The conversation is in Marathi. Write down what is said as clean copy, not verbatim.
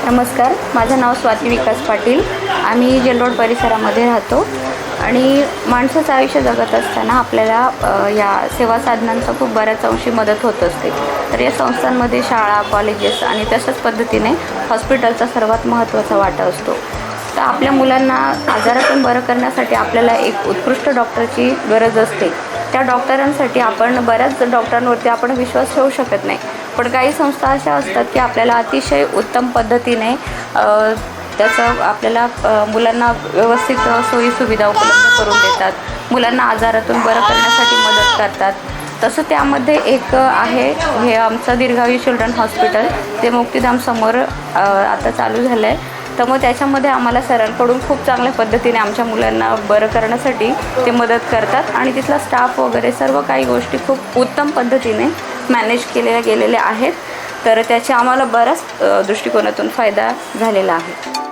नमस्कार, माझं नाव स्वाती विकास पाटील। आम्ही जेल रोड परिसरामध्ये राहतो आणि माणसाचं आयुष्य जगत असताना आपल्याला या सेवा साधनांचा खूप बऱ्याच अंशी मदत होत असते। तर या संस्थांमध्ये शाळा, कॉलेजेस आणि तशाच पद्धतीने हॉस्पिटलचा सर्वात महत्त्वाचा वाटा असतो। तर आपल्या मुलांना आजारातून बरं करण्यासाठी आपल्याला एक उत्कृष्ट डॉक्टरची गरज असते। त्या डॉक्टरांसाठी आपण बऱ्याच डॉक्टरांवरती आपण विश्वास ठेवू शकत नाही, पण काही संस्था अशा असतात की आपल्याला अतिशय उत्तम पद्धतीने त्याचं आपल्याला मुलांना व्यवस्थित सोयीसुविधा उपलब्ध करून देतात, मुलांना आजारातून बरं करण्यासाठी मदत करतात। तसं त्यामध्ये एक आहे, हे आमचं दीर्घायू चिल्ड्रन हॉस्पिटल ते मुक्तिधाम समोर आता चालू झालं आहे। तर मग त्याच्यामध्ये आम्हाला सरांकडून खूप चांगल्या पद्धतीने आमच्या मुलांना बरं करण्यासाठी ते मदत करतात आणि तिथला स्टाफ वगैरे सर्व काही गोष्टी खूप उत्तम पद्धतीने मॅनेज केलेल्या गेलेल्या आहेत। तर त्याचे आम्हाला बऱ्याच दृष्टिकोनातून फायदा झालेला आहे।